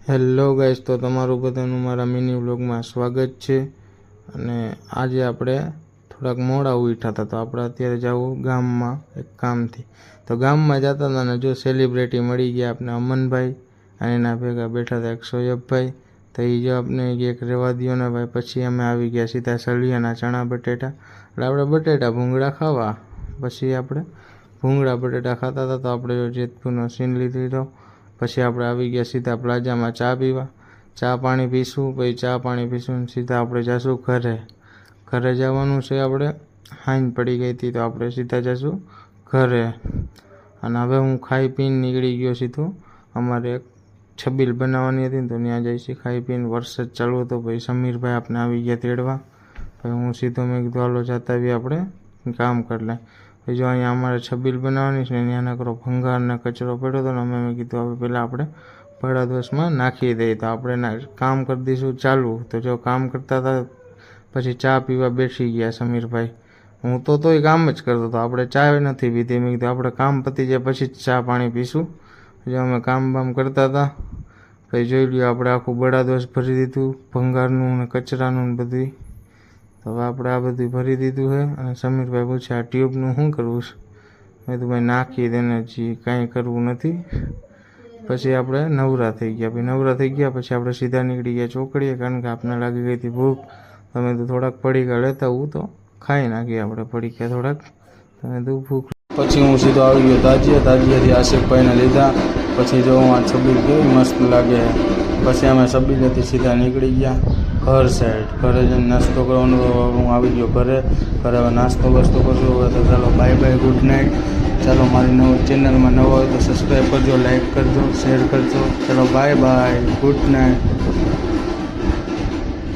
Hello guys, તો તમારું બધાનું મારા મિની વ્લોગમાં સ્વાગત છે। અને આજે આપણે થોડાક મોડા ઉઠ્યા હતા, તો આપણે અત્યારે જવું ગામમાં એક કામથી। તો ગામમાં જતા હતા ને જો સેલિબ્રિટી મળી ગયા આપણે અમનભાઈ, અને એના ભેગા બેઠા હતા એક સોયબભાઈ। તો એ જો આપણે એક રહેવા દો ને ભાઈ, પછી અમે આવી ગયા સીધા સળિયાના ચણા બટેટા। એટલે આપણે બટેટા ભૂંગળા ખાવા, પછી આપણે ભૂંગળા બટેટા ખાતા હતા। તો આપણે જેતપુરનો સીન લીધો હતો, પછી આપણે આવી ગયા સીધા પ્લાઝામાં ચા પીવા। ચા પાણી પીશું, પછી ચા પાણી પીશું સીધા આપણે જઈશું ઘરે। ઘરે જવાનું છે, આપણે હાઈન પડી ગઈ હતી, તો આપણે સીધા જઈશું ઘરે। અને હવે હું ખાઈ પીને નીકળી ગયો સીધો, અમારે એક છબીલ બનાવવાની હતી ને, તો ત્યાં જઈશું ખાઈ પીને। વરસાદ ચાલુ હતો, પછી સમીરભાઈ આપણે આવી ગયા તેડવા। પછી હું સીધો મેં કીધું હાલો જતા આવીએ, આપણે કામ કરી લે। જો અહીંયા અમારે છબીલ બનાવવાની છે ને, ત્યાં નકરો ભંગાર ને કચરો પડ્યો હતો ને, મેં કીધું હવે પહેલાં આપણે પડાદોસમાં નાખી દઈએ, તો આપણે કામ કરી દઈશું ચાલુ। તો જો કામ કરતા હતા, પછી ચા પીવા બેસી ગયા સમીરભાઈ। હું તોય કામ જ કરતો હતો, આપણે ચા નથી પીધી। મેં કીધું આપણે કામ પતી જાય પછી જ ચા પાણી પીશું। જો અમે કામ બામ કરતા હતા, પછી જોઈ લ્યો આપણે આખું બળાદોસ ભરી દીધું ભંગારનું ને કચરાનું ને બધું। તો હવે આપણે આ બધું ભરી દીધું છે। અને સમીરભાઈ પૂછે આ ટ્યુબનું શું કરવું છે? મેં કીધું ભાઈ નાખી દેને, હજી કાંઈ કરવું નથી। પછી આપણે નવરા થઈ ગયા। પછી નવરા થઈ ગયા પછી આપણે સીધા નીકળી ગયા ચોકડીએ, કારણ કે આપણને લાગી ગઈ હતી ભૂખ। તમે તો થોડાક પડીકા લેતા હું તો ખાઈ નાખીએ આપણે પડીકા થોડાક, તમે તો ભૂખ। પછી હું સીધો આવી ગયો તાજીયાથી આશિકભાઈને લીધા। પછી જો હું આ છબીલ કેવી મસ્ત લાગે। પછી અમે છબીલેથી સીધા નીકળી ગયા ઘર સાઈડ। ઘરે જઈને નાસ્તો કરવાનો હું આવી ગયો ઘરે હવે નાસ્તો બસ્તો કરજો। હવે તો ચાલો બાય બાય, ગુડ નાઇટ। ચાલો મારી નવી ચેનલમાં નવો હોય તો સબસ્ક્રાઈબ કરજો, લાઈક કરજો, શેર કરજો। ચાલો બાય બાય, ગુડ નાઇટ।